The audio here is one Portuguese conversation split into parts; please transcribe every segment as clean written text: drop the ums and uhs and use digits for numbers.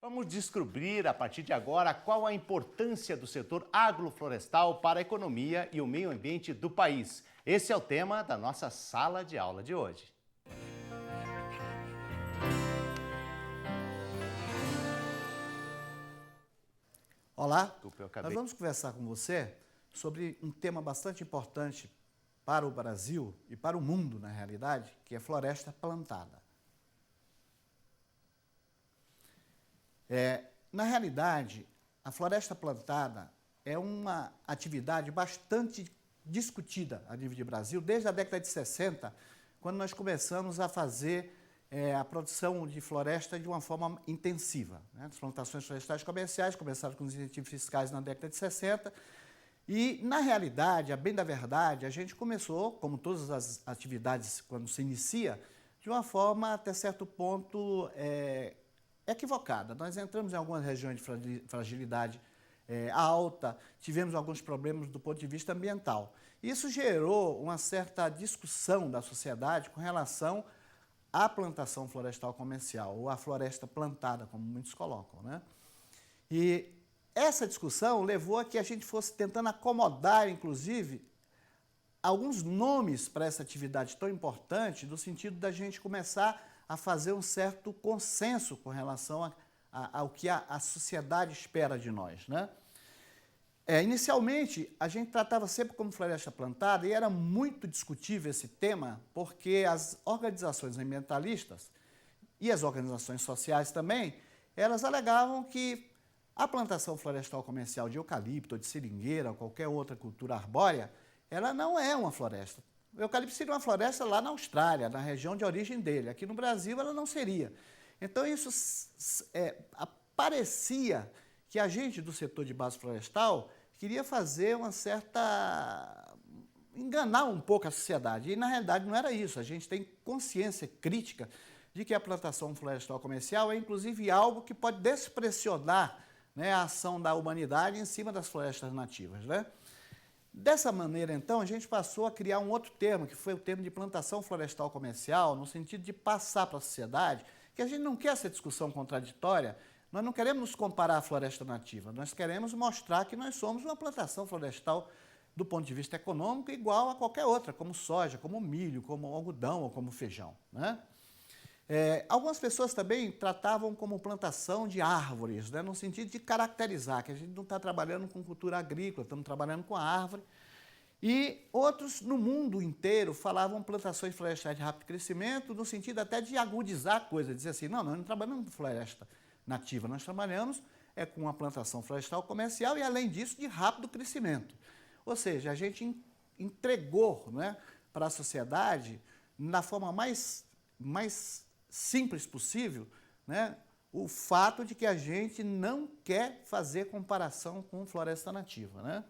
Vamos descobrir a partir de agora qual a importância do setor agroflorestal para a economia e o meio ambiente do país. Esse é o tema da nossa sala de aula de hoje. Olá, nós vamos conversar com você sobre um tema bastante importante para o Brasil e para o mundo, na realidade, que é floresta plantada. Na realidade, a floresta plantada é uma atividade bastante discutida a nível de Brasil, desde a década de 60, quando nós começamos a fazer a produção de floresta de uma forma intensiva. As plantações florestais comerciais começaram com os incentivos fiscais na década de 60 e, na realidade, a bem da verdade, a gente começou, como todas as atividades quando se inicia, de uma forma até certo ponto equivocada. Nós entramos em algumas regiões de fragilidade alta, tivemos alguns problemas do ponto de vista ambiental. Isso gerou uma certa discussão da sociedade com relação à plantação florestal comercial, ou à floresta plantada, como muitos colocam, né? E essa discussão levou a que a gente fosse tentando acomodar, inclusive, alguns nomes para essa atividade tão importante, no sentido da gente começar a fazer um certo consenso com relação ao que a sociedade espera de nós, né? Inicialmente, a gente tratava sempre como floresta plantada e era muito discutível esse tema porque as organizações ambientalistas e as organizações sociais também, elas alegavam que a plantação florestal comercial de eucalipto, ou de seringueira, ou qualquer outra cultura arbórea, ela não é uma floresta. O eucalipto seria uma floresta lá na Austrália, na região de origem dele. Aqui no Brasil ela não seria. Então isso parecia que a gente do setor de base florestal queria fazer uma certa... enganar um pouco a sociedade. E na realidade não era isso. A gente tem consciência crítica de que a plantação florestal comercial é inclusive algo que pode despressionar, né, a ação da humanidade em cima das florestas nativas, né? Dessa maneira, então, a gente passou a criar um outro termo, que foi o termo de plantação florestal comercial, no sentido de passar para a sociedade que a gente não quer essa discussão contraditória, nós não queremos nos comparar à floresta nativa, nós queremos mostrar que nós somos uma plantação florestal do ponto de vista econômico igual a qualquer outra, como soja, como milho, como algodão ou como feijão, né? Algumas pessoas também tratavam como plantação de árvores, né, no sentido de caracterizar, que a gente não está trabalhando com cultura agrícola, estamos trabalhando com a árvore. E outros no mundo inteiro falavam plantações florestais de rápido crescimento, no sentido até de agudizar a coisa, dizer assim, não, nós não trabalhamos com floresta nativa, nós trabalhamos com uma plantação florestal comercial e, além disso, de rápido crescimento. Ou seja, a gente entregou, né, para a sociedade, na forma mais simples possível, né, o fato de que a gente não quer fazer comparação com floresta nativa, né?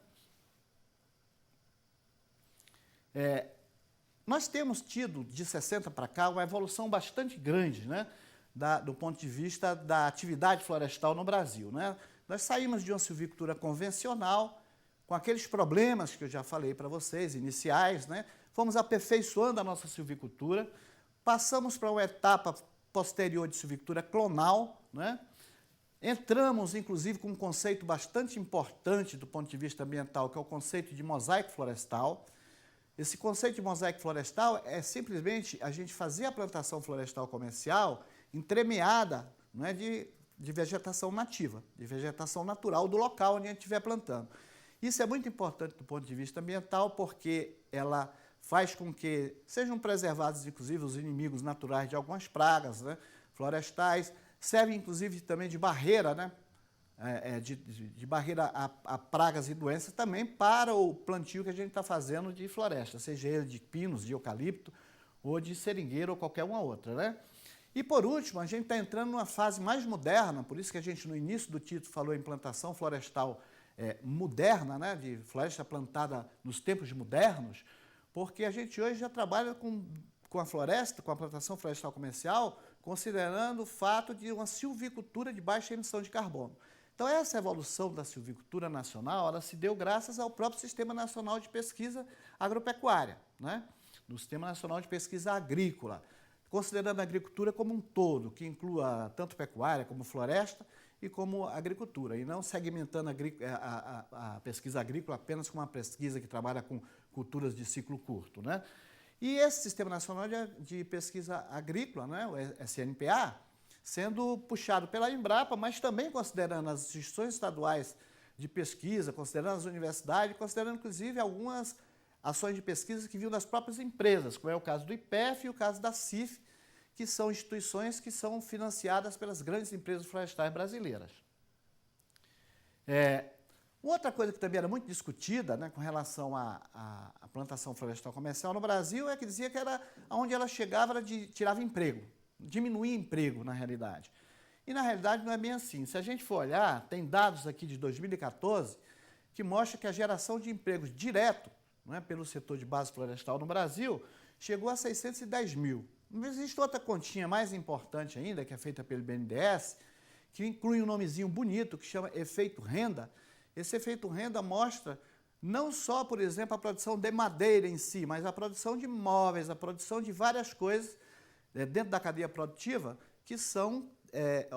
Nós temos tido, de 60 para cá, uma evolução bastante grande, né, do ponto de vista da atividade florestal no Brasil, né? Nós saímos de uma silvicultura convencional, com aqueles problemas que eu já falei para vocês, iniciais, né? Fomos aperfeiçoando a nossa silvicultura, passamos para uma etapa posterior de silvicultura clonal, né? Entramos, inclusive, com um conceito bastante importante do ponto de vista ambiental, que é o conceito de mosaico florestal. Esse conceito de mosaico florestal é simplesmente a gente fazer a plantação florestal comercial entremeada, não é, de vegetação nativa, de vegetação natural do local onde a gente estiver plantando. Isso é muito importante do ponto de vista ambiental porque ela faz com que sejam preservados, inclusive, os inimigos naturais de algumas pragas, né, florestais, serve, inclusive, também de barreira, né, de barreira a pragas e doenças também para o plantio que a gente está fazendo de floresta, seja ele de pinos, de eucalipto, ou de seringueira, ou qualquer uma outra, né? E, por último, a gente está entrando numa fase mais moderna, por isso que a gente, no início do título, falou em plantação florestal moderna, né, de floresta plantada nos tempos modernos, porque a gente hoje já trabalha com a floresta, com a plantação florestal comercial, considerando o fato de uma silvicultura de baixa emissão de carbono. Então, essa evolução da silvicultura nacional, ela se deu graças ao próprio Sistema Nacional de Pesquisa Agropecuária, né? No Sistema Nacional de Pesquisa Agrícola, considerando a agricultura como um todo, que inclua tanto pecuária como floresta, e como agricultura, e não segmentando a pesquisa agrícola apenas como uma pesquisa que trabalha com culturas de ciclo curto, né? E esse Sistema Nacional de Pesquisa Agrícola, né, o SNPA, sendo puxado pela Embrapa, mas também considerando as instituições estaduais de pesquisa, considerando as universidades, considerando inclusive algumas ações de pesquisa que vinham das próprias empresas, como é o caso do IPEF e o caso da CIF, que são instituições que são financiadas pelas grandes empresas florestais brasileiras. Outra coisa que também era muito discutida, né, com relação à plantação florestal comercial no Brasil é que dizia que era onde ela chegava, tirava emprego, diminuía emprego na realidade. E na realidade não é bem assim. Se a gente for olhar, tem dados aqui de 2014 que mostram que a geração de empregos direto, né, pelo setor de base florestal no Brasil chegou a 610 mil. Mas existe outra continha mais importante ainda, que é feita pelo BNDES, que inclui um nomezinho bonito que chama efeito renda. Esse efeito renda mostra não só, por exemplo, a produção de madeira em si, mas a produção de móveis, a produção de várias coisas dentro da cadeia produtiva que são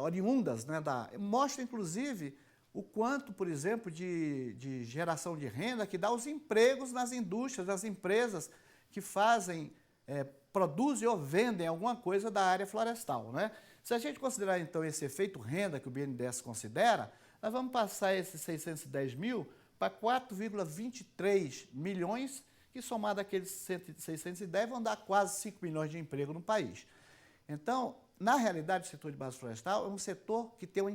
oriundas, né, mostra, inclusive, o quanto, por exemplo, de geração de renda que dá os empregos nas indústrias, nas empresas que fazem, produzem ou vendem alguma coisa da área florestal, né? Se a gente considerar, então, esse efeito renda que o BNDES considera, nós vamos passar esses 610 mil para 4,23 milhões, que somado àqueles 610 vão dar quase 5 milhões de emprego no país. Então, na realidade, o setor de base florestal é um setor que tem uma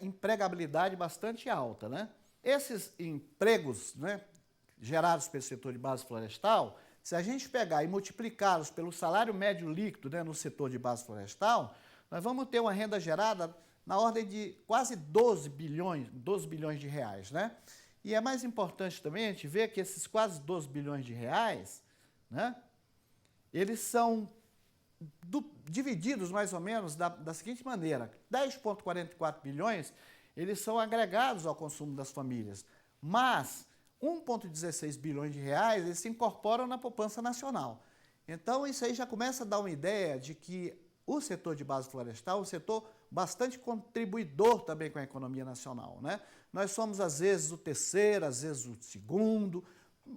empregabilidade bastante alta, né? Esses empregos, né, gerados pelo setor de base florestal, se a gente pegar e multiplicá-los pelo salário médio líquido, né, no setor de base florestal, nós vamos ter uma renda gerada na ordem de quase 12 bilhões de reais, né? E é mais importante também a gente ver que esses quase 12 bilhões de reais, né, eles são divididos mais ou menos da seguinte maneira: 10,44 bilhões, eles são agregados ao consumo das famílias, mas 1,16 bilhões de reais eles se incorporam na poupança nacional. Então, isso aí já começa a dar uma ideia de que o setor de base florestal é um setor bastante contribuidor também com a economia nacional, né? Nós somos, às vezes, o terceiro, às vezes, o segundo.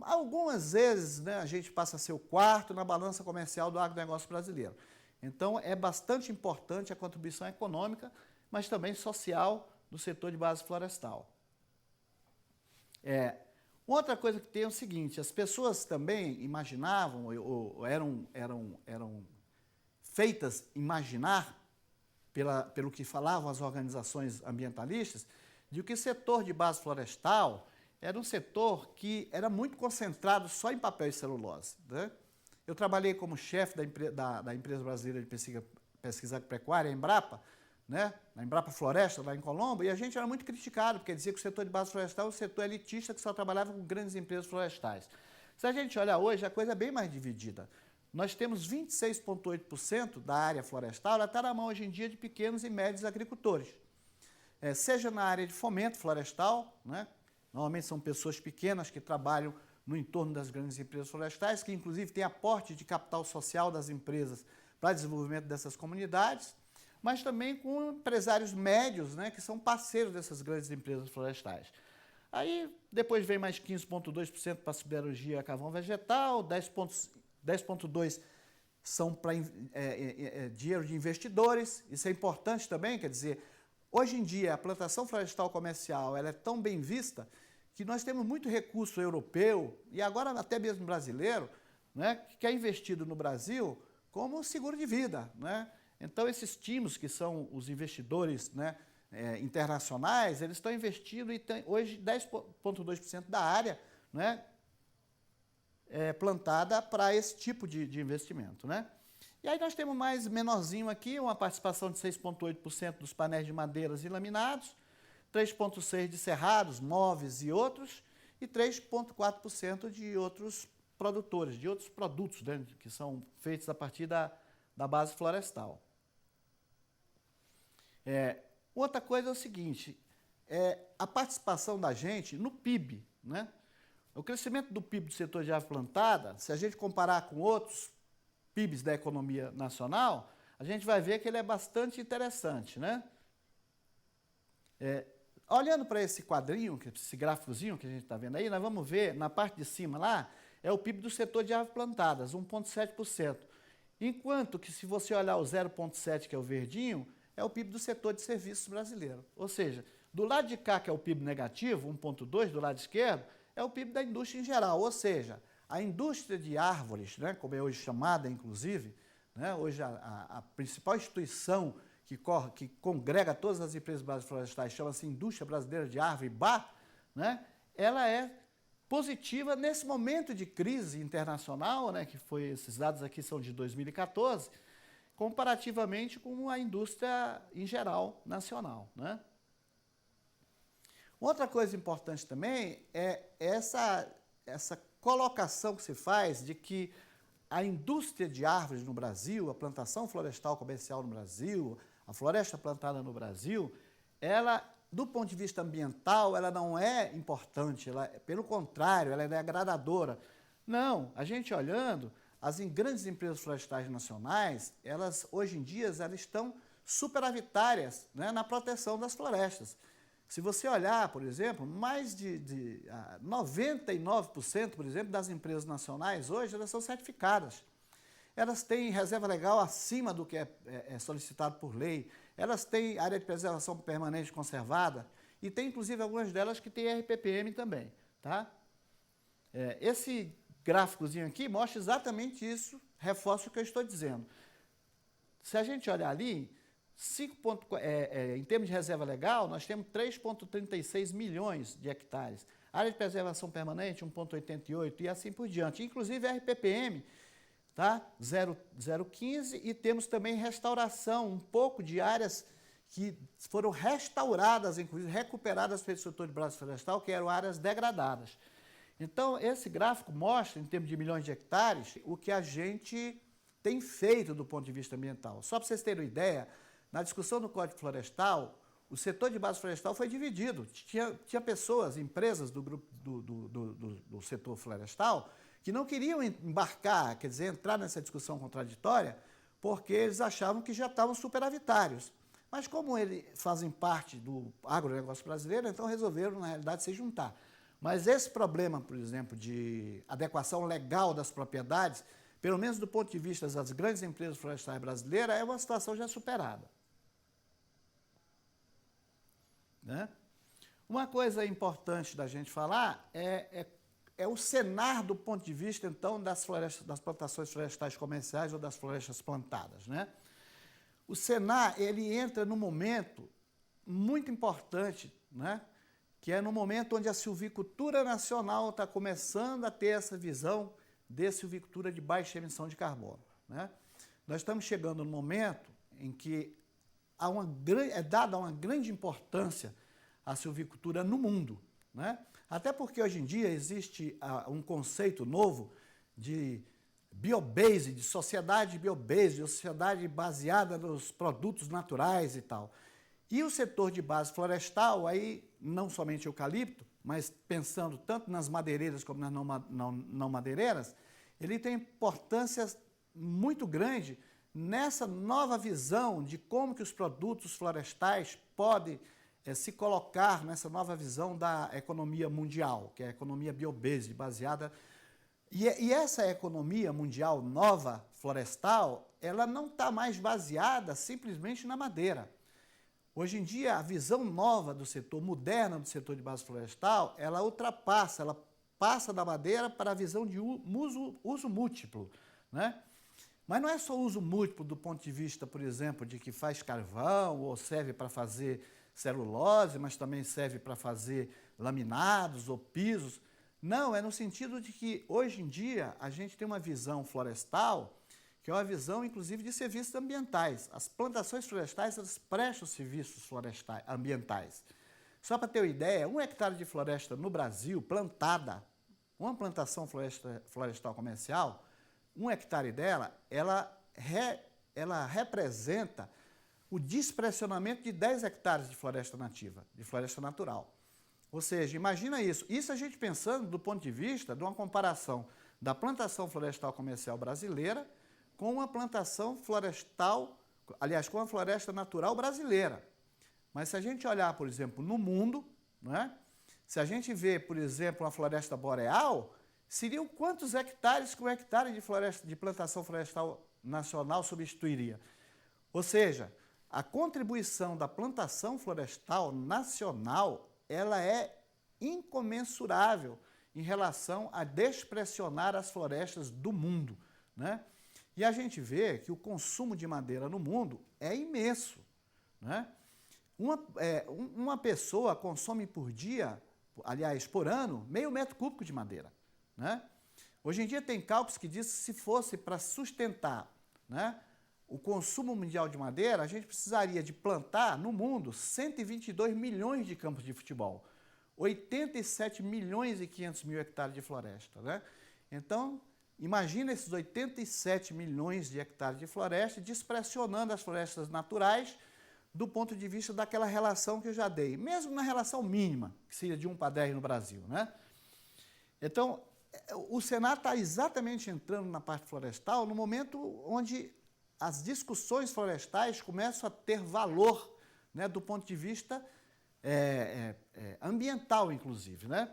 Algumas vezes, né, a gente passa a ser o quarto na balança comercial do agronegócio brasileiro. Então, é bastante importante a contribuição econômica, mas também social do setor de base florestal. Outra coisa que tem é o seguinte: as pessoas também imaginavam, ou eram feitas imaginar, pelo que falavam as organizações ambientalistas, de que o setor de base florestal era um setor que era muito concentrado só em papel e celulose, né? Eu trabalhei como chefe da Empresa Brasileira de Pesquisa Agropecuária, a Embrapa, né? Na Embrapa Floresta, lá em Colombo, e a gente era muito criticado, porque dizia que o setor de base florestal é um setor elitista que só trabalhava com grandes empresas florestais. Se a gente olhar hoje, a coisa é bem mais dividida. Nós temos 26,8% da área florestal, ela está na mão hoje em dia de pequenos e médios agricultores. Seja na área de fomento florestal, né? Normalmente são pessoas pequenas que trabalham no entorno das grandes empresas florestais, que inclusive têm aporte de capital social das empresas para desenvolvimento dessas comunidades, mas também com empresários médios, né, que são parceiros dessas grandes empresas florestais. Aí depois vem mais 15,2% para siderurgia carvão vegetal, 10,2% são para dinheiro de investidores. Isso é importante também, quer dizer, hoje em dia a plantação florestal comercial ela é tão bem vista que nós temos muito recurso europeu e agora até mesmo brasileiro, né, que é investido no Brasil como seguro de vida, né? Então esses times que são os investidores, né, internacionais, eles estão investindo e tem hoje 10,2% da área, né, plantada para esse tipo de investimento, né? E aí nós temos mais menorzinho aqui, uma participação de 6,8% dos painéis de madeiras e laminados, 3,6% de cerrados, móveis e outros, e 3,4% de outros produtores, de outros produtos, né, que são feitos a partir da base florestal. Outra coisa é o seguinte, a participação da gente no PIB, né? O crescimento do PIB do setor de árvore plantada, se a gente comparar com outros PIBs da economia nacional, a gente vai ver que ele é bastante interessante, né? Olhando para esse quadrinho, esse gráficozinho que a gente está vendo aí, nós vamos ver na parte de cima lá, é o PIB do setor de árvores plantadas, 1,7%. Enquanto que se você olhar o 0,7%, que é o verdinho, é o PIB do setor de serviços brasileiro. Ou seja, do lado de cá, que é o PIB negativo, 1,2%, do lado esquerdo, é o PIB da indústria em geral. Ou seja, a indústria de árvores, né, como é hoje chamada, inclusive, né, hoje a principal instituição que congrega todas as empresas florestais, chama-se Indústria Brasileira de Árvore, IBA, né, ela é positiva nesse momento de crise internacional, né, que foi, esses dados aqui são de 2014, comparativamente com a indústria em geral nacional, né? Outra coisa importante também é essa colocação que se faz de que a indústria de árvores no Brasil, a plantação florestal comercial no Brasil, a floresta plantada no Brasil, ela, do ponto de vista ambiental, ela não é importante, pelo contrário, ela é degradadora. Não, a gente olhando, as grandes empresas florestais nacionais, elas, hoje em dia, elas estão superavitárias, né, na proteção das florestas. Se você olhar, por exemplo, mais de 99%, por exemplo, das empresas nacionais hoje, elas são certificadas. Elas têm reserva legal acima do que é solicitado por lei, elas têm área de preservação permanente conservada e tem, inclusive, algumas delas que têm RPPM também. Tá? Esse gráficozinho aqui mostra exatamente isso, reforça o que eu estou dizendo. Se a gente olhar ali, em termos de reserva legal, nós temos 3,36 milhões de hectares. Área de preservação permanente, 1,88 e assim por diante. Inclusive RPPM, tá? 0,15 e temos também restauração, um pouco de áreas que foram restauradas, inclusive recuperadas pelo setor de braço florestal, que eram áreas degradadas. Então, esse gráfico mostra, em termos de milhões de hectares, o que a gente tem feito do ponto de vista ambiental. Só para vocês terem uma ideia, na discussão do Código Florestal, o setor de base florestal foi dividido. Tinha pessoas, empresas do grupo do setor florestal, que não queriam embarcar, quer dizer, entrar nessa discussão contraditória, porque eles achavam que já estavam superavitários. Mas como eles fazem parte do agronegócio brasileiro, então resolveram, na realidade, se juntar. Mas esse problema, por exemplo, de adequação legal das propriedades, pelo menos do ponto de vista das grandes empresas florestais brasileiras, é uma situação já superada. Né? Uma coisa importante da gente falar é o cenário do ponto de vista, então, das plantações florestais comerciais ou das florestas plantadas. Né? O Senar, ele entra num momento muito importante, né? Que é no momento onde a silvicultura nacional está começando a ter essa visão de silvicultura de baixa emissão de carbono. Né? Nós estamos chegando no momento em que é dada uma grande importância à silvicultura no mundo. Né? Até porque hoje em dia existe um conceito novo de biobase, de sociedade biobase, de sociedade baseada nos produtos naturais e tal. E o setor de base florestal, aí não somente eucalipto, mas pensando tanto nas madeireiras como nas não madeireiras, ele tem importância muito grande nessa nova visão de como que os produtos florestais podem se colocar nessa nova visão da economia mundial, que é a economia biobase, baseada... E essa economia mundial nova, florestal, ela não está mais baseada simplesmente na madeira. Hoje em dia, a visão nova do setor, moderna do setor de base florestal, ela ultrapassa, ela passa da madeira para a visão de uso múltiplo. Né? Mas não é só uso múltiplo do ponto de vista, por exemplo, de que faz carvão ou serve para fazer celulose, mas também serve para fazer laminados ou pisos. Não, é no sentido de que, hoje em dia, a gente tem uma visão florestal que é uma visão, inclusive, de serviços ambientais. As plantações florestais, elas prestam serviços florestais, ambientais. Só para ter uma ideia, 1 hectare de floresta no Brasil, plantada, uma plantação florestal comercial, 1 hectare dela, ela representa o despressionamento de 10 hectares de floresta nativa, de floresta natural. Ou seja, imagina isso. Isso a gente pensando do ponto de vista de uma comparação da plantação florestal comercial brasileira com uma plantação florestal, aliás, com a floresta natural brasileira. Mas se a gente olhar, por exemplo, no mundo, né? Se a gente vê, por exemplo, uma floresta boreal, seriam quantos hectares que um hectare de plantação florestal nacional substituiria? Ou seja, a contribuição da plantação florestal nacional, ela é incomensurável em relação a despressionar as florestas do mundo, né? E a gente vê que o consumo de madeira no mundo é imenso, né? Uma pessoa consome por dia, aliás, por ano, 0,5 metro cúbico de madeira, né? Hoje em dia tem cálculos que dizem que se fosse para sustentar, né, o consumo mundial de madeira, a gente precisaria de plantar no mundo 122 milhões de campos de futebol, 87 milhões e 500 mil hectares de floresta, né? Então, imagina esses 87 milhões de hectares de floresta despressionando as florestas naturais do ponto de vista daquela relação que eu já dei, mesmo na relação mínima, que seria de 1 para 10 no Brasil, né? Então, o Senar está exatamente entrando na parte florestal no momento onde as discussões florestais começam a ter valor, né, do ponto de vista ambiental, inclusive, né?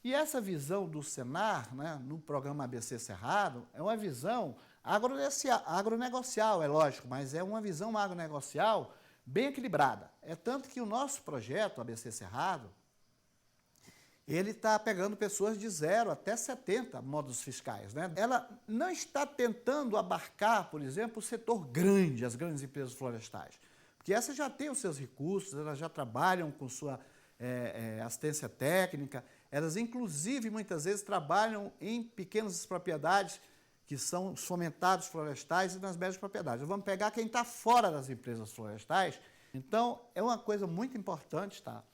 E essa visão do Senar, né, no programa ABC Cerrado, é uma visão agronegocial, é lógico, mas é uma visão agronegocial bem equilibrada. É tanto que o nosso projeto, ABC Cerrado, ele está pegando pessoas de 0 até 70 módulos fiscais, né? Ela não está tentando abarcar, por exemplo, o setor grande, as grandes empresas florestais, porque essas já têm os seus recursos, elas já trabalham com sua assistência técnica, elas inclusive muitas vezes trabalham em pequenas propriedades que são os fomentados florestais e nas médias propriedades. Vamos pegar quem está fora das empresas florestais. Então, é uma coisa muito importante, tá?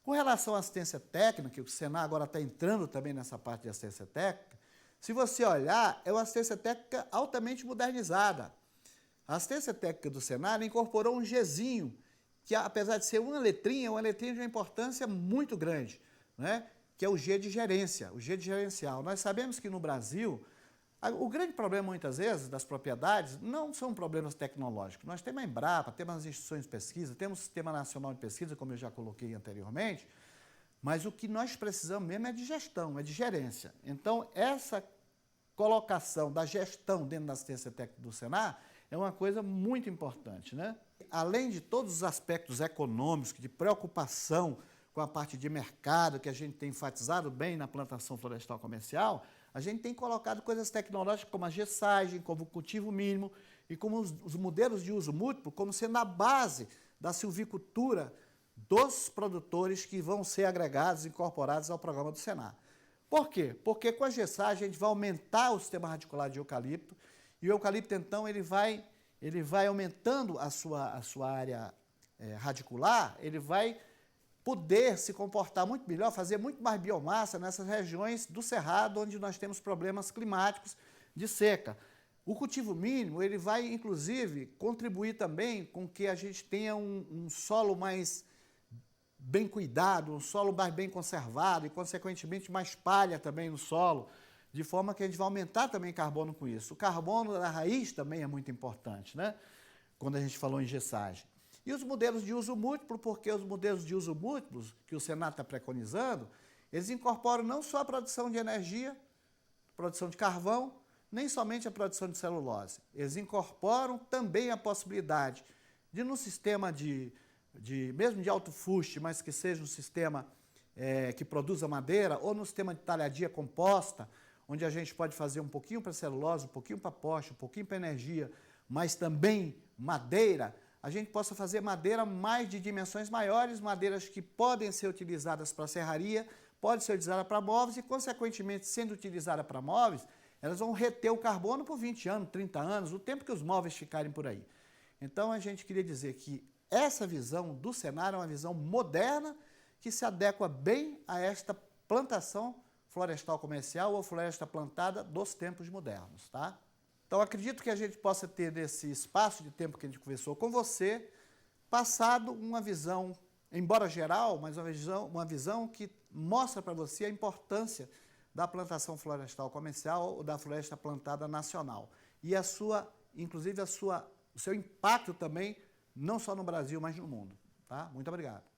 Com relação à assistência técnica, o Senar agora está entrando também nessa parte de assistência técnica, se você olhar, é uma assistência técnica altamente modernizada. A assistência técnica do Senar incorporou um Gzinho, que apesar de ser uma letrinha de uma importância muito grande, né? Que é o G de gerência, o G de gerencial. Nós sabemos que no Brasil, o grande problema, muitas vezes, das propriedades não são problemas tecnológicos. Nós temos a Embrapa, temos as instituições de pesquisa, temos o Sistema Nacional de Pesquisa, como eu já coloquei anteriormente, mas o que nós precisamos mesmo é de gestão, é de gerência. Então, essa colocação da gestão dentro da assistência técnica do Senar é uma coisa muito importante, né? Além de todos os aspectos econômicos, de preocupação com a parte de mercado, que a gente tem enfatizado bem na plantação florestal comercial, a gente tem colocado coisas tecnológicas como a gessagem, como o cultivo mínimo e como os modelos de uso múltiplo, como sendo a base da silvicultura dos produtores que vão ser agregados, incorporados ao programa do Senar. Por quê? Porque com a gessagem a gente vai aumentar o sistema radicular de eucalipto e o eucalipto, então, ele vai aumentando a sua área radicular, ele vai poder se comportar muito melhor, fazer muito mais biomassa nessas regiões do Cerrado, onde nós temos problemas climáticos de seca. O cultivo mínimo, ele vai, inclusive, contribuir também com que a gente tenha um solo mais bem cuidado, um solo mais bem conservado e, consequentemente, mais palha também no solo, de forma que a gente vai aumentar também carbono com isso. O carbono da raiz também é muito importante, né? Quando a gente falou em gessagem. E os modelos de uso múltiplo, porque os modelos de uso múltiplos que o Senar está preconizando, eles incorporam não só a produção de energia, produção de carvão, nem somente a produção de celulose. Eles incorporam também a possibilidade de, no sistema mesmo de alto fuste, mas que seja um sistema que produza madeira, ou no sistema de talhadia composta, onde a gente pode fazer um pouquinho para celulose, um pouquinho para poste, um pouquinho para energia, mas também madeira, a gente possa fazer madeira mais de dimensões maiores, madeiras que podem ser utilizadas para serraria, podem ser utilizadas para móveis e, consequentemente, sendo utilizadas para móveis, elas vão reter o carbono por 20 anos, 30 anos, o tempo que os móveis ficarem por aí. Então, a gente queria dizer que essa visão do Senar é uma visão moderna que se adequa bem a esta plantação florestal comercial ou floresta plantada dos tempos modernos, tá? Então, acredito que a gente possa ter, nesse espaço de tempo que a gente conversou com você, passado uma visão, embora geral, mas uma visão que mostra para você a importância da plantação florestal comercial ou da floresta plantada nacional. E inclusive o seu impacto também, não só no Brasil, mas no mundo. Tá? Muito obrigado.